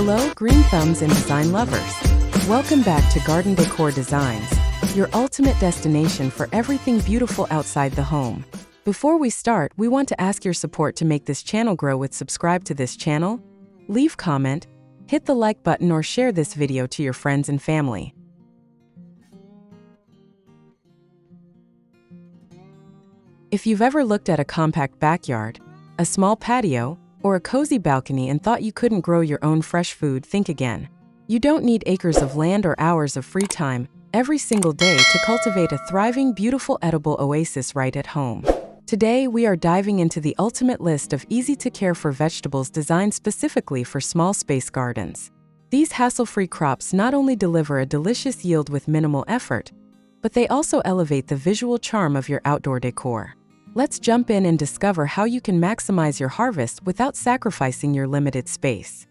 Hello, green thumbs and design lovers. Welcome back to Garden Decor Designs, your ultimate destination for everything beautiful outside the home. Before we start, we want to ask your support to make this channel grow with subscribe to this channel, leave comment, hit the like button or share this video to your friends and family. If you've ever looked at a compact backyard, a small patio, or a cozy balcony and thought you couldn't grow your own fresh food, think again. You don't need acres of land or hours of free time every single day to cultivate a thriving, beautiful edible oasis right at home. Today, we are diving into the ultimate list of easy-to-care-for vegetables designed specifically for small space gardens. These hassle-free crops not only deliver a delicious yield with minimal effort, but they also elevate the visual charm of your outdoor decor. Let's jump in and discover how you can maximize your harvest without sacrificing your limited space.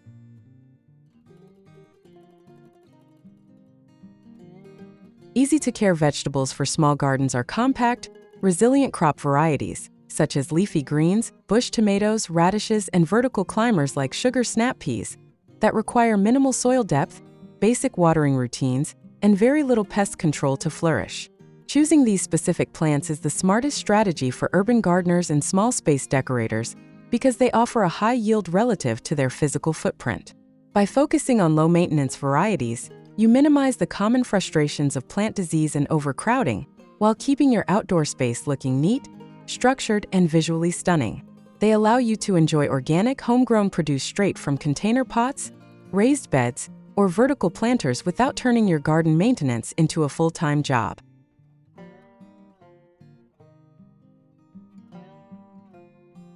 Easy-to-care vegetables for small gardens are compact, resilient crop varieties, such as leafy greens, bush tomatoes, radishes, and vertical climbers like sugar snap peas, that require minimal soil depth, basic watering routines, and very little pest control to flourish. Choosing these specific plants is the smartest strategy for urban gardeners and small space decorators because they offer a high yield relative to their physical footprint. By focusing on low-maintenance varieties, you minimize the common frustrations of plant disease and overcrowding, while keeping your outdoor space looking neat, structured, and visually stunning. They allow you to enjoy organic, homegrown produce straight from container pots, raised beds, or vertical planters without turning your garden maintenance into a full-time job.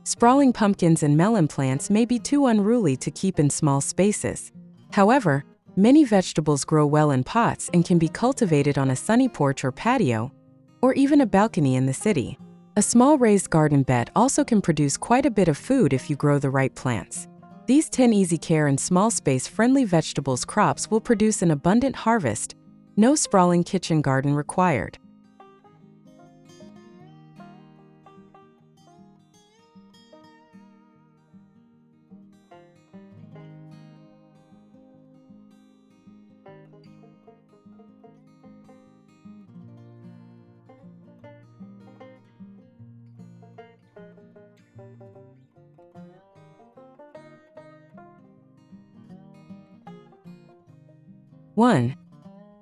Sprawling pumpkins and melon plants may be too unruly to keep in small spaces. However, many vegetables grow well in pots and can be cultivated on a sunny porch or patio, or even a balcony in the city. A small raised garden bed also can produce quite a bit of food if you grow the right plants. These 10 easy care and small space friendly vegetables crops will produce an abundant harvest, no sprawling kitchen garden required. One,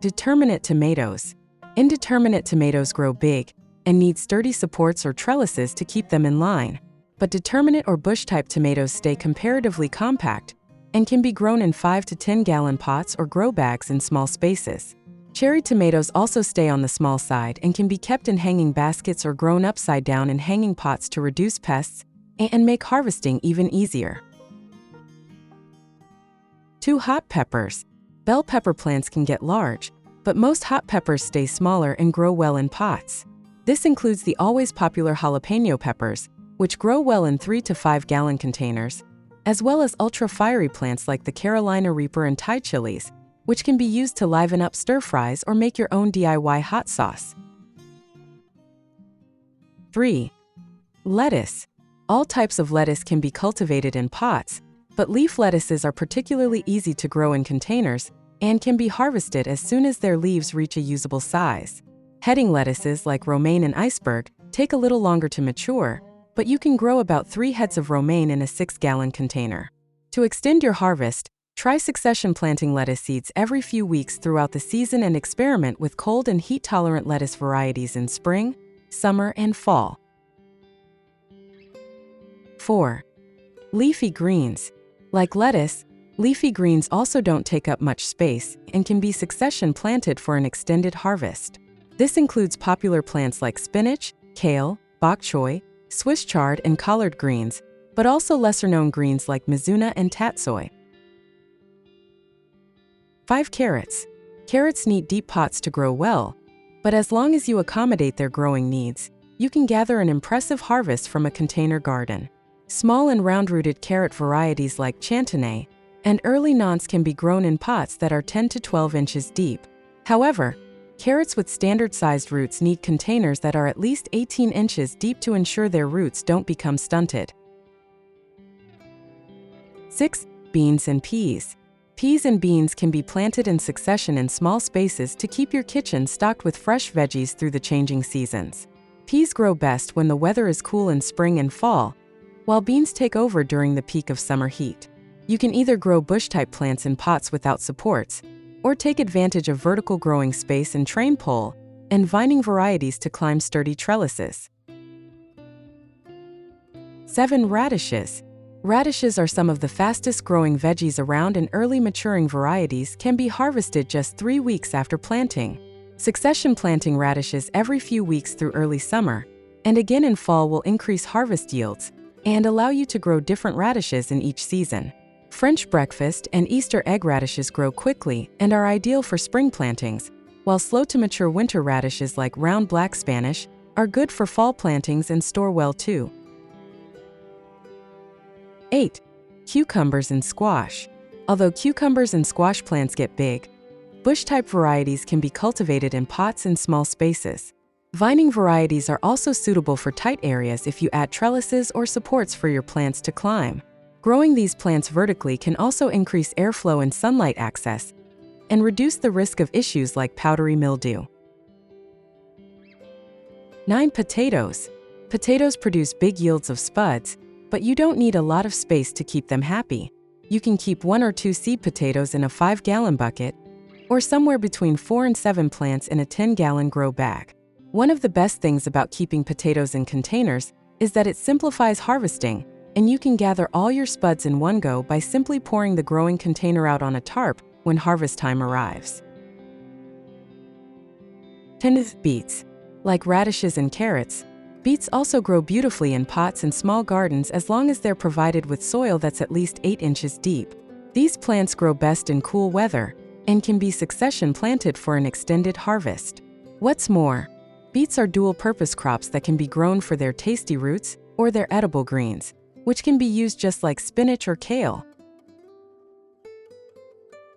determinate tomatoes. Indeterminate tomatoes grow big and need sturdy supports or trellises to keep them in line, but determinate or bush-type tomatoes stay comparatively compact and can be grown in 5 to 10-gallon pots or grow bags in small spaces. Cherry tomatoes also stay on the small side and can be kept in hanging baskets or grown upside down in hanging pots to reduce pests and make harvesting even easier. 2, hot peppers. Bell pepper plants can get large, but most hot peppers stay smaller and grow well in pots. This includes the always popular jalapeno peppers, which grow well in 3 to 5-gallon containers, as well as ultra-fiery plants like the Carolina Reaper and Thai chilies, which can be used to liven up stir-fries or make your own DIY hot sauce. 3, lettuce. All types of lettuce can be cultivated in pots, but leaf lettuces are particularly easy to grow in containers and can be harvested as soon as their leaves reach a usable size. Heading lettuces like romaine and iceberg take a little longer to mature, but you can grow about 3 heads of romaine in a 6-gallon container. To extend your harvest, try succession planting lettuce seeds every few weeks throughout the season and experiment with cold and heat-tolerant lettuce varieties in spring, summer, and fall. 4, leafy greens. Like lettuce, leafy greens also don't take up much space and can be succession planted for an extended harvest. This includes popular plants like spinach, kale, bok choy, Swiss chard, and collard greens, but also lesser-known greens like mizuna and tatsoi. 5, carrots. Carrots need deep pots to grow well, but as long as you accommodate their growing needs, you can gather an impressive harvest from a container garden. Small and round-rooted carrot varieties like chantenay and early nonce can be grown in pots that are 10 to 12 inches deep. However, carrots with standard-sized roots need containers that are at least 18 inches deep to ensure their roots don't become stunted. 6, beans and peas. Peas and beans can be planted in succession in small spaces to keep your kitchen stocked with fresh veggies through the changing seasons. Peas grow best when the weather is cool in spring and fall, while beans take over during the peak of summer heat. You can either grow bush-type plants in pots without supports, or take advantage of vertical growing space and train pole and vining varieties to climb sturdy trellises. 7. Radishes. Radishes are some of the fastest growing veggies around, and early maturing varieties can be harvested just 3 weeks after planting. Succession planting radishes every few weeks through early summer and again in fall will increase harvest yields and allow you to grow different radishes in each season. French breakfast and Easter egg radishes grow quickly and are ideal for spring plantings, while slow-to-mature winter radishes like round black Spanish are good for fall plantings and store well too. 8. Cucumbers and squash. Although cucumbers and squash plants get big, bush-type varieties can be cultivated in pots in small spaces. Vining varieties are also suitable for tight areas if you add trellises or supports for your plants to climb. Growing these plants vertically can also increase airflow and sunlight access and reduce the risk of issues like powdery mildew. 9. Potatoes. Potatoes produce big yields of spuds, but you don't need a lot of space to keep them happy. You can keep 1 or 2 seed potatoes in a 5-gallon bucket, or somewhere between 4 and 7 plants in a 10-gallon grow bag. One of the best things about keeping potatoes in containers is that it simplifies harvesting, and you can gather all your spuds in one go by simply pouring the growing container out on a tarp when harvest time arrives. 10. Beets. Like radishes and carrots, beets also grow beautifully in pots and small gardens as long as they're provided with soil that's at least 8 inches deep. These plants grow best in cool weather and can be succession planted for an extended harvest. What's more, beets are dual-purpose crops that can be grown for their tasty roots or their edible greens, which can be used just like spinach or kale.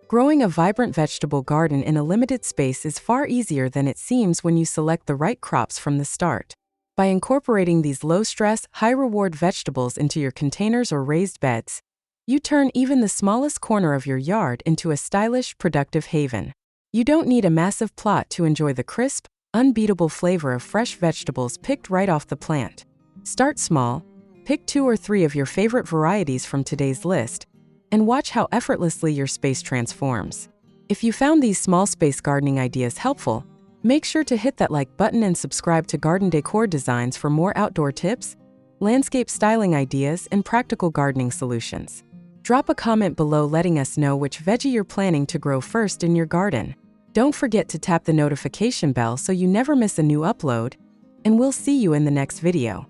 Growing a vibrant vegetable garden in a limited space is far easier than it seems when you select the right crops from the start. By incorporating these low-stress, high-reward vegetables into your containers or raised beds, you turn even the smallest corner of your yard into a stylish, productive haven. You don't need a massive plot to enjoy the crisp, unbeatable flavor of fresh vegetables picked right off the plant. Start small, pick 2 or 3 of your favorite varieties from today's list, and watch how effortlessly your space transforms. If you found these small space gardening ideas helpful, make sure to hit that like button and subscribe to Garden Decor Designs for more outdoor tips, landscape styling ideas, and practical gardening solutions. Drop a comment below letting us know which veggie you're planning to grow first in your garden. Don't forget to tap the notification bell so you never miss a new upload, and we'll see you in the next video.